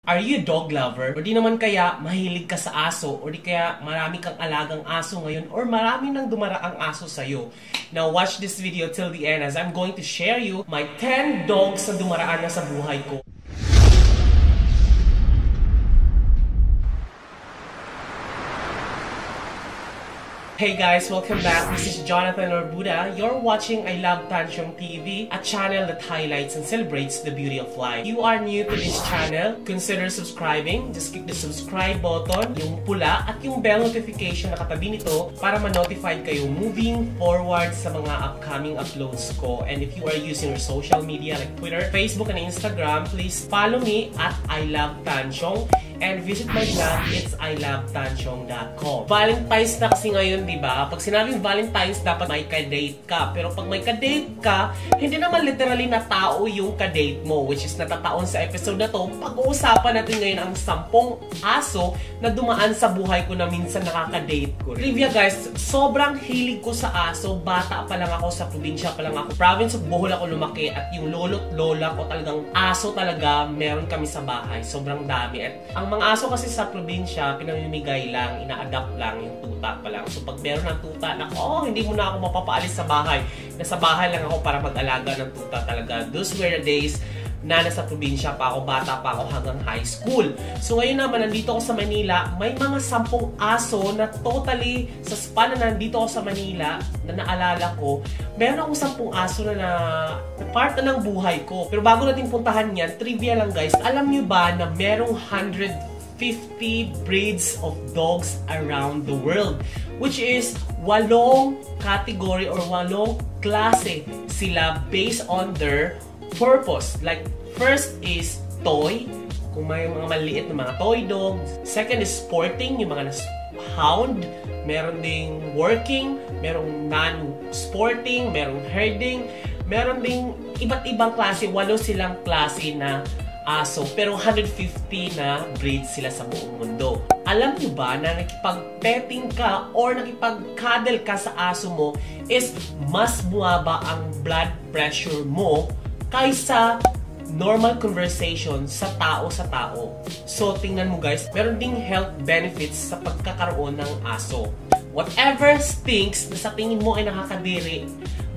Are you a dog lover? O di naman kaya mahilig ka sa aso? O di kaya marami kang alagang aso ngayon? Or marami nang dumaraang aso sa'yo? Now watch this video till the end as I'm going to share you my 10 dogs na dumaraan na sa buhay ko. Hey guys, welcome back. This is Jonathan Orbuda. You're watching I Love Tansyong TV, a channel that highlights and celebrates the beauty of life. You are new to this channel, consider subscribing. Just click the subscribe button, yung pula, at yung bell notification na katabi nito para ma-notify kayo moving forward sa mga upcoming uploads ko. And if you are using your social media like Twitter, Facebook, and Instagram, please follow me at I Love Tansyong. And visit my blog, it's ilovetansyong.com. Valentine's na kasi ngayon, di ba? Pag sinabing Valentine's, dapat may ka-date ka. Pero pag may ka-date ka, hindi naman literally na tao yung ka-date mo, which is natataon sa episode na to. Pag-uusapan natin ngayon ang 10 aso na dumaan sa buhay ko na minsan nakaka-date ko. Trivia guys, sobrang hilig ko sa aso. Bata pa lang ako, sa probinsya pa lang ako. Province of Bohol ako lumaki at yung lolo't lola ko talagang aso talaga meron kami sa bahay. Sobrang dami. At ang mga aso kasi sa probinsya, pinamimigay lang, ina-adapt lang, yung tuta pa lang. So pag meron ng tuta, hindi mo na ako mapapaalis sa bahay. Nasa bahay lang ako para mag-alaga ng tuta talaga. Those were the days na nasa probinsya pa ako, bata pa ako hanggang high school. So ngayon naman, nandito ako sa Manila, may mga 10 aso na totally, sa span na nandito ako sa Manila, na naalala ko, meron akong 10 aso na part na ng buhay ko. Pero bago natin puntahan yan, trivia lang guys, alam nyo ba na merong 150 breeds of dogs around the world? Which is 8 category or 8 klase sila based on their purpose. Like, first is toy, kung may mga maliit na mga toy dogs. Second is sporting, yung mga hound. Meron ding working, merong non-sporting, merong herding. Meron ding iba't ibang klase, 8 silang klase na aso. Pero 150 na breeds sila sa buong mundo. Alam niyo ba na nakipag-petting ka or nakipag-cuddle ka sa aso mo is mas bumaba ang blood pressure mo kaysa normal conversation sa tao. So, tingnan mo guys, meron ding health benefits sa pagkakaroon ng aso. Whatever stinks na sa tingin mo ay nakakadiri,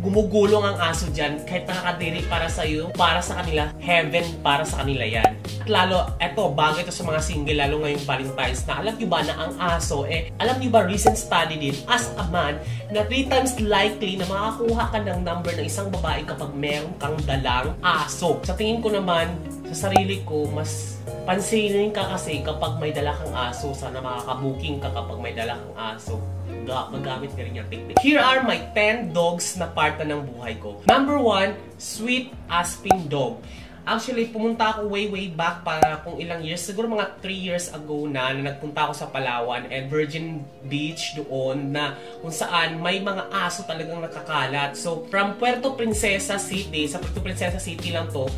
gumugulong ang aso dyan, kahit nakakadiri para sa iyo, para sa kanila, heaven para sa kanila yan. At lalo, eto, bagay ito sa mga single, lalo ngayong Valentine's na, alam nyo ba na ang aso, alam nyo ba, recent study din, as a man, na 3 times likely na makakuha ka ng number ng isang babae kapag meron kang dalang aso. Sa tingin ko naman, sa sarili ko, mas pansinin ka kasi kapag may dala kang aso, sana makakabuking ka kapag may dala kang aso. Magamit ka rin yung technique. Here are my 10 dogs na part na ng buhay ko. Number 1, Sweet Aspin Dog. Actually, pumunta ako way back para kung ilang years, siguro mga 3 years ago na nagpunta ako sa Palawan and Virgin Beach doon na kung saan may mga aso talagang nakakalat. So, from Puerto Princesa City, sa Puerto Princesa City lang to,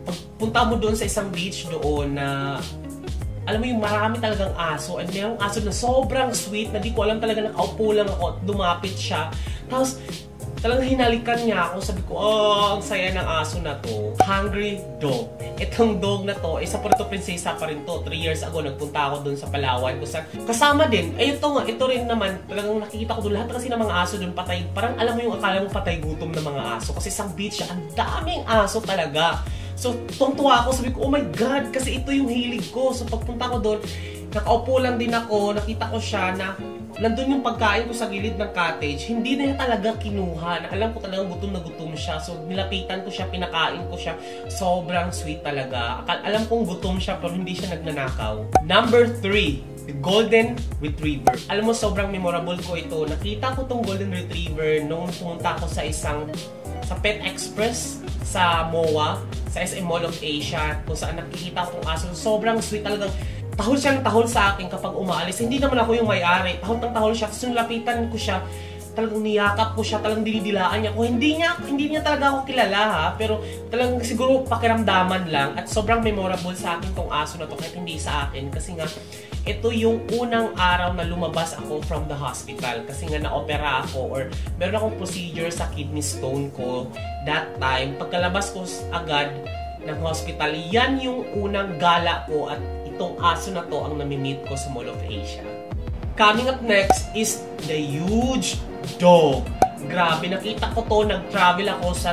pagpunta mo doon sa isang beach doon na alam mo yung marami talagang aso and mayroong aso na sobrang sweet na di ko alam talaga, nakaupo lang ako at lumapit siya. Tapos talagang hinalikan niya ako. Sabi ko, ang saya ng aso na to. Hungry Dog. Itong dog na to, sa Puerto Princesa pa rin to. 3 years ago, nagpunta ako doon sa Palawan. Kasama din, ito rin naman, talagang nakikita ko doon. Lahat kasi ng mga aso doon patay. Parang alam mo yung akala mo patay gutom ng mga aso. Kasi isang beach siya, ang daming aso talaga. So, tuwang-tuwa ako. Sabi ko, oh my God, kasi ito yung hilig ko. So, pagpunta ko doon, nakaupo lang din ako. Nakita ko siya na nandun yung pagkain ko sa gilid ng cottage. Hindi na niya talaga kinuha. Na alam ko talagang gutom na gutom siya. So, nilapitan ko siya, pinakain ko siya. Sobrang sweet talaga. Alam kong gutom siya, pero hindi siya nagnanakaw. Number 3. The Golden Retriever. Alam mo, sobrang memorable ko ito. Nakita ko tong Golden Retriever nung pumunta ako sa Pet Express sa MOA, sa SM Mall of Asia, kung saan nakikita ko tong aso. Sobrang sweet talagang. Tahol siyang tahol sa akin kapag umaalis. Hindi naman ako yung may-ari. Tahol ng tahol siya. Tapos lapitan ko siya, talagang niyakap ko siya, talagang dinidilaan niya ako. Hindi niya talaga ako kilala ha, pero talagang siguro pakiramdaman lang. At sobrang memorable sa akin tong aso na to, kahit hindi sa akin. Kasi nga, ito yung unang araw na lumabas ako from the hospital. Kasi nga na-opera ako or meron akong procedure sa kidney stone ko that time. Pagkalabas ko agad, ng hospital. Yan yung unang gala ko at itong aso na to ang namimit ko sa Mall of Asia. Coming up next is the huge dog. Grabe, nakita ko to, nag-travel ako sa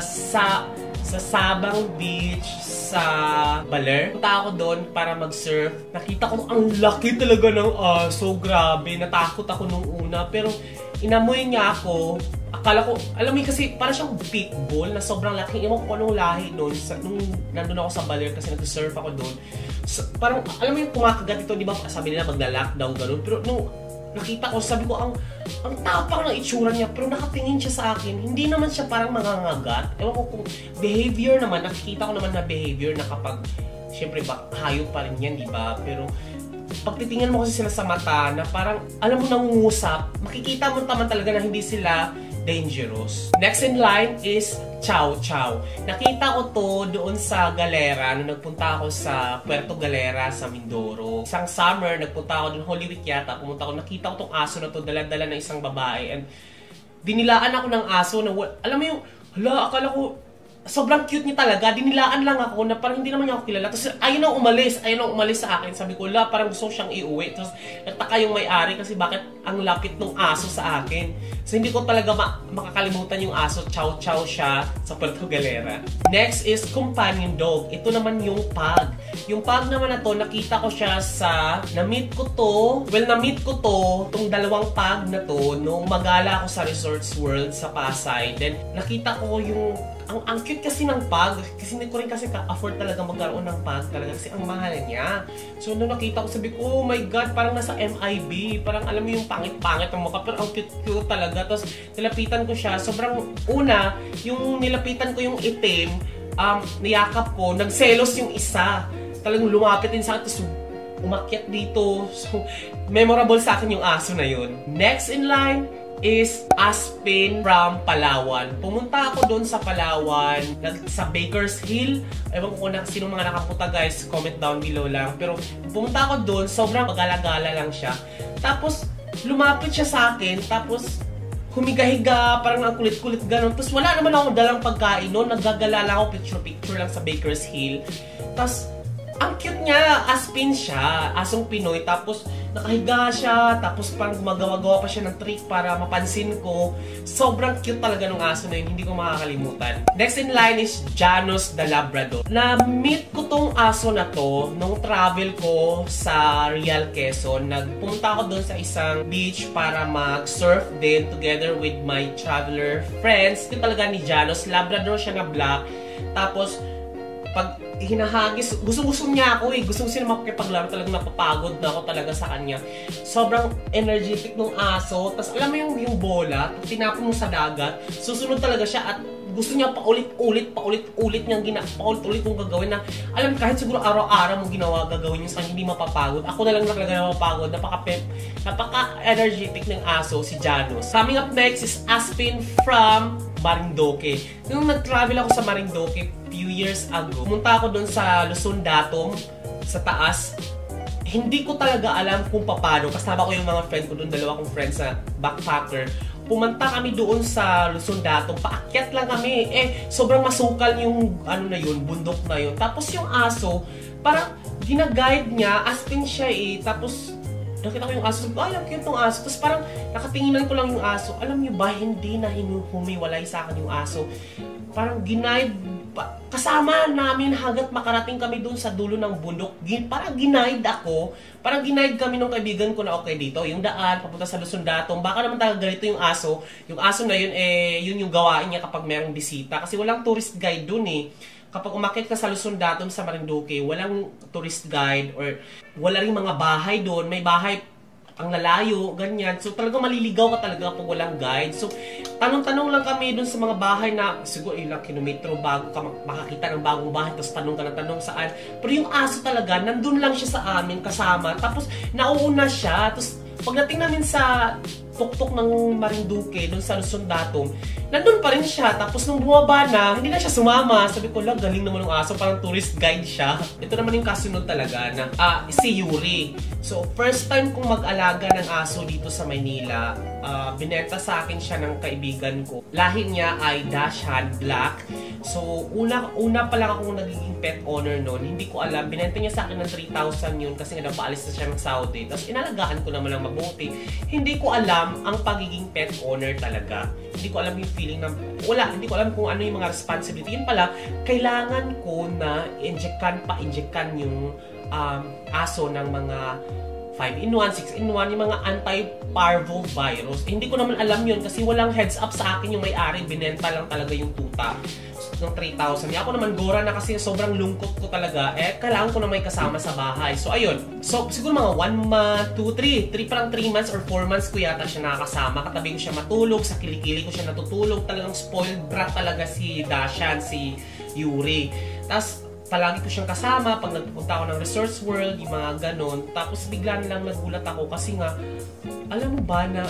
Sabang Beach sa Baler. Punta ako doon para mag-surf. Nakita ko ang laki talaga ng aso. Grabe, natakot ako nung una. Pero inamoy niya ako. Akala ko, alam mo kasi parang siyang pitbull na sobrang laki. Ewan ko anong lahi noon. Nung nandun ako sa Baler kasi nag-surf ako doon. So, parang, alam mo yung kumakagat ito, di ba? Sabi nila magla-lockdown, ganun. Pero nung nakita ko, sabi ko, ang tapang ng itsura niya, pero nakatingin siya sa akin. Hindi naman siya parang mangangagat. Ewan ko kung behavior naman, nakikita ko naman na behavior na kapag, syempre ba, hayop pa rin yan, di ba? Pero, pag titingnan mo kasi sila sa mata, na parang, alam mo, nangungusap, makikita mo naman talaga na hindi sila dangerous. Next in line is Chow Chow. Nakita ko to doon sa Galera nung nagpunta ako sa Puerto Galera sa Mindoro. Isang summer, nagpunta ako doon, Holy Week yata, pumunta ako, nakita ko tong aso na to, dala-dala ng isang babae, and dinilaan ako ng aso na, alam mo yung, hala, akala ko, sobrang cute niya talaga. Dinilaan lang ako na parang hindi naman niya ako kilala. Tapos ayaw na umalis sa akin. Sabi ko, la, parang gusto siyang iuwi. Tapos nagtaka yung may-ari kasi bakit ang lapit ng aso sa akin. So hindi ko talaga makakalimutan yung aso. Chow Chow siya sa Puerto Galera. Next is companion dog. Ito naman yung pug. Yung pug naman na to, nakita ko siya sa, na-meet ko to, itong dalawang pug na to, nung magala ako sa Resorts World sa Pasay. Then nakita ko yung ang cute kasi ng pug, kasi hindi ko rin kasi ka-afford talaga magkaroon ng pug talaga kasi ang mahal niya. So nung nakita ko, sabi ko, oh my god, parang nasa MIB, parang alam mo yung pangit-pangit ang mukha, pero ang cute-cute talaga. Tapos nilapitan ko siya, sobrang una, yung nilapitan ko yung itim, niyakap ko, nagselos yung isa. Talagang lumapit din sa akin, tapos umakyat dito. So memorable sa akin yung aso na yun. Next in line is Aspen from Palawan. Pumunta ako doon sa Palawan, sa Baker's Hill. Ewan ko kung sino mga nakapunta guys, comment down below lang. Pero pumunta ako doon, sobrang magala-gala lang siya. Tapos lumapit siya sa akin, tapos humiga-higa, parang ang kulit-kulit gano'n. Tapos wala naman ako dalang pagkain noon, naggagala lang ako picture-picture lang sa Baker's Hill. Tapos ang cute niya, Aspen siya, asong Pinoy, tapos nakahiga siya, tapos parang gumagawa-gawa pa siya ng trick para mapansin ko. Sobrang cute talaga ng aso na yun, hindi ko makakalimutan. Next in line is Janos the Labrador. Na-meet ko tong aso na to nung travel ko sa Real Quezon. Nagpunta ako doon sa isang beach para mag-surf din together with my traveler friends. Ito talaga ni Janos, Labrador siya na black. Tapos pag hinahagis, gusto niya ako eh. Gusto niya makipaglaro, talagang napapagod na ako talaga sa kanya. Sobrang energetic ng aso. Tapos alam mo yung bola, tinapon mo sa dagat, susunod talaga siya at gusto niya paulit-ulit kong gagawin na, alam, kahit siguro araw-araw mo gagawin yung sa hindi mapapagod. Ako na lang talaga mapapagod. Napaka-energetic ng aso, si Janos. Coming up next is Aspen from Marindoque. Nung nag-travel ako sa Marindoque few years ago, pumunta ako doon sa Luzon Datum, sa taas. Hindi ko talaga alam kung paano. Kasama ko yung mga friend ko doon, dalawa kong friends na backpacker. Pumunta kami doon sa Luzon Datum, paakyat lang kami. Sobrang masukal yung bundok na yun. Tapos yung aso, parang ginaguide niya, Aspen siya tapos nakita ko yung aso, ay, ang cute ng aso. Tapos parang nakatinginan ko lang yung aso. Alam niyo ba, hindi na humiwalay sa akin yung aso. Parang ginaid, kasama namin hanggat makarating kami dun sa dulo ng bundok. Parang ginaid ako. Parang ginaid kami ng kaibigan ko na okay dito. Yung daan, papunta sa Luzon Datum. Baka naman talaga ganito yung aso. Yung aso na yun, yun yung gawain niya kapag mayroong bisita. Kasi walang tourist guide dun Kapag umakyat ka sa Luzon Datum sa Marinduque, walang tourist guide or wala ring mga bahay doon. May bahay ang lalayo, ganyan. So talagang maliligaw ka talaga pag walang guide. So tanong-tanong lang kami dun sa mga bahay na siguro ilang kilometro bago ka makakita ng bagong bahay, tapos tanong ka ng tanong saan. Pero yung aso talaga, nandun lang siya sa amin kasama. Tapos nauuna siya. Tapos pagdating namin sa tuktok ng Marinduque, doon sa Luzon Datum, nandun pa rin siya. Tapos nung bumaba na, hindi na siya sumama. Sabi ko, lang, galing naman ng aso, parang tourist guide siya. Ito naman yung kasunod talaga na si Yuri. So, first time kong mag-alaga ng aso dito sa Maynila. Binenta sa akin siya ng kaibigan ko. Lahi niya ay Dachshund Black. So, una pa lang akong nagiging pet owner noon. Hindi ko alam. Binenta niya sa akin ng 3,000 yun kasi nga napaalis na siya ng Saudi. Tapos inalagaan ko naman lang mabuti. Hindi ko alam ang pagiging pet owner talaga. Hindi ko alam yung feeling na hindi ko alam kung ano yung mga responsibility. Yun pala, kailangan ko na injectan yung aso ng mga 5-in-1, 6-in-1, yung mga anti-parvovirus. Hindi ko naman alam yun kasi walang heads up sa akin yung may-ari. Binenta lang talaga yung tuta ng 3,000. Ako naman gora na kasi sobrang lungkot ko talaga. Kailangan ko na may kasama sa bahay. So, ayun. So, siguro mga 1 month, 2, 3. Parang 3 months or 4 months ko yata siya nakakasama. Katabi ko siya matulog. Sa kilikili ko siya natutulog. Talagang spoiled brat talaga si Dachshund, si Yuri. Tapos, palagi ko siyang kasama pag nagpunta ako ng Resorts World, yung mga ganon. Tapos bigla na lang nagulat ako kasi nga, alam mo ba na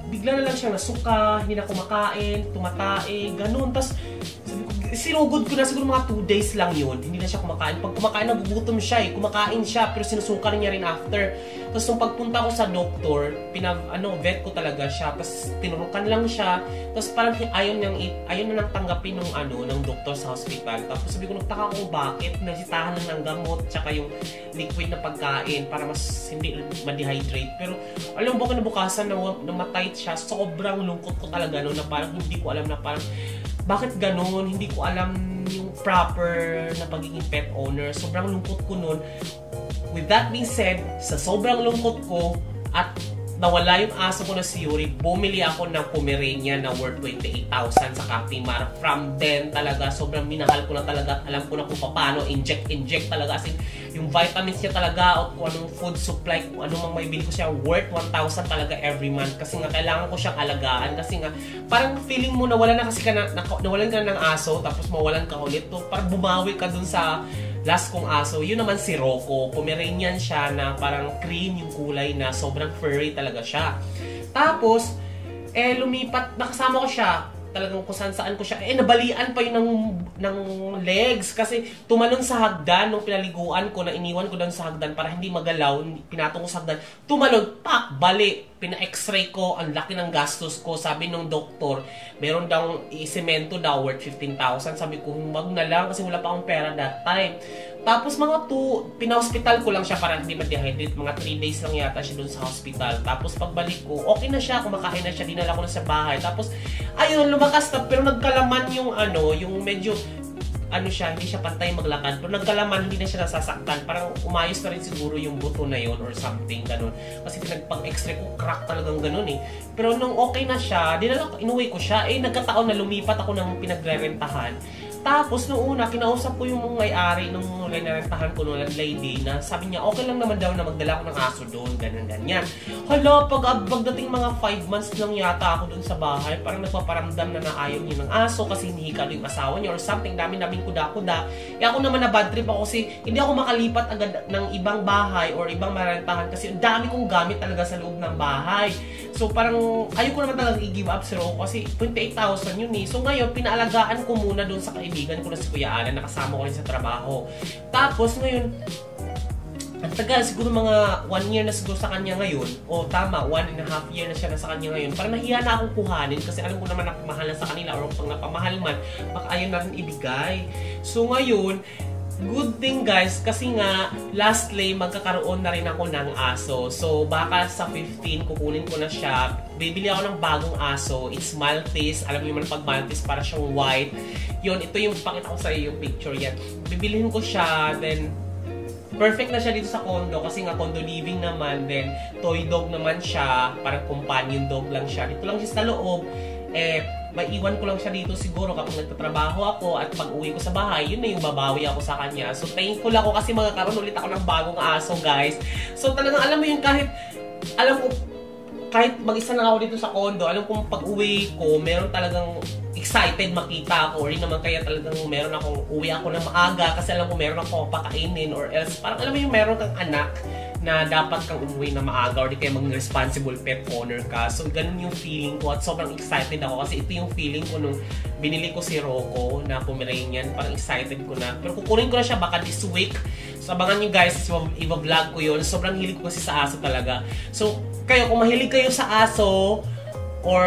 bigla na lang siya nasuka, hindi na kumakain, tumatae, ganon. Tapos sabi ko, sinugod ko na siguro mga 2 days lang yun. Hindi na siya kumakain. Pag kumakain, nagugutom siya eh. Kumakain siya, pero sinusuka niya rin after. Tapos nung pagpunta ko sa doktor, vet ko talaga siya. Tapos tinurukan lang siya. Tapos parang ayaw na nang tanggapin ng doktor sa hospital. Tapos sabi ko, nagtaka ko bakit. Nasitahan lang ng gamot, tsaka yung liquid na pagkain para mas hindi ma-dehydrate. Pero alam mo ba, kinabukasan namatay siya. Sobrang lungkot ko talaga na parang hindi ko alam na parang bakit ganun? Hindi ko alam yung proper na pagiging pet owner. Sobrang lungkot ko nun. With that being said, sa sobrang lungkot ko at nawala yung aso ko na si Yuri, bumili ako ng Pomeranian na worth 28,000 sa Captain Mara. From then talaga, sobrang minahal ko na talaga at alam ko na kung paano inject talaga. As in, yung vitamins niya talaga at kung anong food supply, kung anong may bili ko siya, worth 1,000 talaga every month. Kasi nga, kailangan ko siyang alagaan. Kasi nga, parang feeling mo nawalan na kasi nawalan ka ng aso, tapos mawalan ka ulit. So, parang bumawi ka dun sa last kong aso. Yun naman si Rocco. Pomeranian siya na parang cream yung kulay na sobrang furry talaga siya. Tapos, lumipat, nakasama ko siya. Talagang kung saan ko siya. Nabalian pa yun ng legs. Kasi tumalon sa hagdan nung pinaliguan ko, na iniwan ko doon sa hagdan para hindi magalaw. Pinatong ko sa hagdan. Tumalon, pak, bali. Pina-x-ray ko, ang laki ng gastos ko. Sabi nung doktor, meron daw isemento daw worth 15,000. Sabi ko, wag na lang kasi wala pa akong pera that time. Tapos mga pina-hospital ko lang siya para hindi ma-dehydrate. Mga 3 days lang yata siya dun sa hospital. Tapos pagbalik ko, okay na siya, kumakain na siya, dinala ko na sa bahay. Tapos, ayun, lumakas na, pero nagkalaman yung yung medyo, siya, hindi siya pantay maglakad. Pero nagkalaman, hindi na siya nasasaktan. Parang umayos na rin siguro yung buto na yon or something, ganun. Kasi pag-x-ray ko, crack talagang ganun eh. Pero nung okay na siya, inuwi ko siya. Nagkataon na lumipat ako ng pinagre-rentahan. Tapos, nung una, kinausap ko yung may-ari nung narentahan ko nung lady na sabi niya, okay lang naman daw na magdala ko ng aso doon, ganyan. Hala, pagdating mga 5 months lang yata ako doon sa bahay, parang nagpaparamdam na ayaw niya ng aso kasi hinihikalo yung asawa niya or something, daming kuda-kuda. Ako naman na bad trip ako kasi hindi ako makalipat agad ng ibang bahay or ibang marentahan kasi ang dami kong gamit talaga sa loob ng bahay. So, parang ayaw ko naman talaga i-give up si Rocco kasi 28,000 yun eh. So, ngayon, pinaalagaan ko muna doon sa kaibigan ko na si Kuya Alan, nakasama ko rin sa trabaho. Tapos ngayon, ang tagal, siguro mga 1 year na siguro sa kanya ngayon, o tama, 1.5 year na siya na sa kanya ngayon, parang nahiya na akong kuhanin kasi alam ko naman na mahal na sa kanila or pag napamahal man, baka ayaw na rin ibigay. So ngayon, good thing guys, kasi nga lastly magkakaroon na rin ako ng aso. So baka sa 15 kukunin ko na siya. Bibili ako ng bagong aso. It's Maltese. Alam niyo naman pag Maltese para siyang white. Yun, ito yung pakita ko sa iyo yung picture yan. Bibilihin ko siya, then perfect na siya dito sa condo kasi nga condo living naman, then toy dog naman siya, parang companion dog lang siya. Dito lang siya sa loob. Maiwan ko lang siya dito siguro kapag nagtatrabaho ako at pag uwi ko sa bahay, yun na yung babawi ako sa kanya. So thankful ako kasi magkakaroon ulit ako ng bagong aso guys. So talagang alam mo yun, kahit mag-isa lang ako dito sa condo, alam kong pag uwi ko, meron talagang excited makita ako or yun naman kaya talagang meron akong uwi ako na maaga kasi alam ko meron akong pakainin or else parang alam mo yung meron kang anak na dapat kang umuwi na maaga or di kaya maging responsible pet owner ka. So, ganun yung feeling ko at sobrang excited ako kasi ito yung feeling ko nung binili ko si Rocco na Pomeranian. Parang excited ko na. Pero kukunin ko na siya baka this week. So, abangan nyo guys, i-vlog ko yun. Sobrang hilig ko kasi sa aso talaga. So, kayo, kung mahilig kayo sa aso or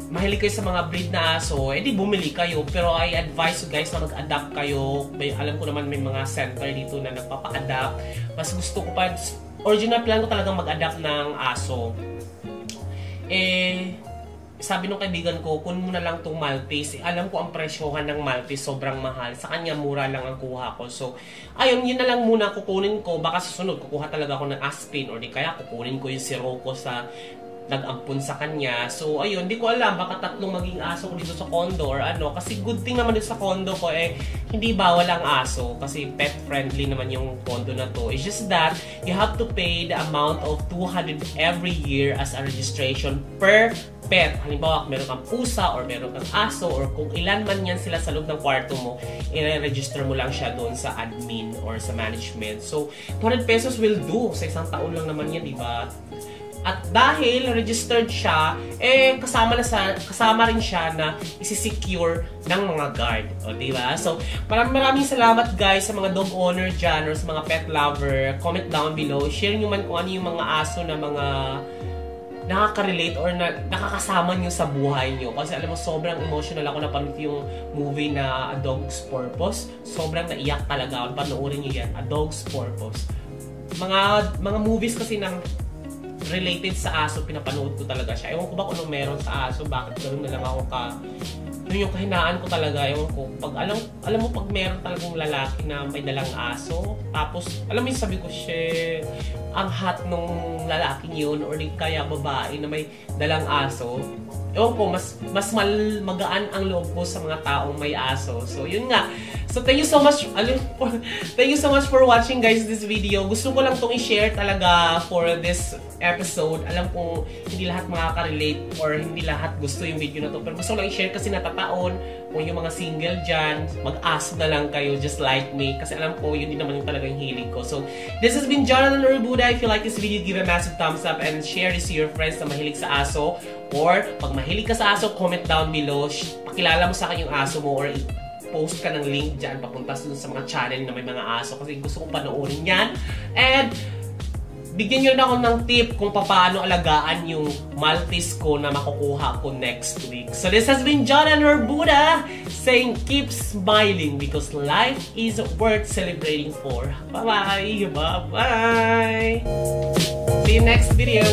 mahilig kayo sa mga breed na aso, edi bumili kayo. Pero I advise you guys na mag-adapt kayo. Alam ko naman may mga center dito na nagpapa-adapt. Mas gusto ko pa, original plan ko talagang mag-adapt ng aso. Sabi nung kaibigan ko, kunin mo na lang itong Maltese. Alam ko ang presyohan ng Maltese, sobrang mahal. Sa kanya, mura lang ang kuha ko. So, ayun, yun na lang muna kukunin ko. Baka susunod, kukuha talaga ako ng Aspin or di kaya kukunin ko yung si Rocco sa nag-ampun sa kanya. So, ayun, di ko alam, baka tatlong maging aso ko dito sa condo or ano. Kasi good thing naman dito sa condo ko, hindi bawal ang aso. Kasi pet-friendly naman yung condo na to. It's just that, you have to pay the amount of 200 every year as a registration per pet. Halimbawa, meron kang pusa or meron kang aso or kung ilan man yan sila sa loob ng kwarto mo, i-register mo lang siya doon sa admin or sa management. So, 200 pesos will do. Sa isang taon lang naman yan, di ba? At dahil registered siya, kasama rin siya na isi-secure ng mga guard. O, diba? So, maraming salamat guys sa mga dog owner dyan or sa mga pet lover. Comment down below. Share nyo man kung ano yung mga aso na mga nakaka-relate or nakakasama nyo sa buhay nyo. Kasi alam mo, sobrang emotional ako napanood yung movie na A Dog's Purpose. Sobrang naiyak talaga. Panoorin nyo yan. A Dog's Purpose. Mga movies kasi ng related sa aso, pinapanood ko talaga siya. Ewan ko ba kung anong meron sa aso, bakit ganoon na lang ako yun yung kahinaan ko talaga. Ewan ko, alam mo pag meron talagang lalaki na may dalang aso, tapos, alam mo yung sabi ko, shit, ang hot nung lalaking yun, or di kaya babae na may dalang aso. Ewan ko, mas magaan ang loob ko sa mga taong may aso. So, yun nga. So, thank you so much for watching guys this video. Gusto ko lang itong i-share talaga for this episode. Alam ko hindi lahat makaka-relate or hindi lahat gusto yung video na to. Pero gusto ko lang i-share kasi natataon kung yung mga single dyan, mag-aso na lang kayo just like me. Kasi alam ko, yun din naman yung talagang hilig ko. So, this has been Jonathan Orbuda. If you like this video, give a massive thumbs up and share this to your friends na mahilig sa aso. Or, pag mahilig ka sa aso, comment down below. Pakilala mo sa akin yung aso mo or post ka ng link dyan papunta sa mga channel na may mga aso kasi gusto kong panoorin yan. And bigyan nyo rin ako ng tip kung paano alagaan yung Maltese ko na makukuha ko next week. So this has been John and Orbuda saying keep smiling because life is worth celebrating for. Bye-bye! Bye-bye! See you next video!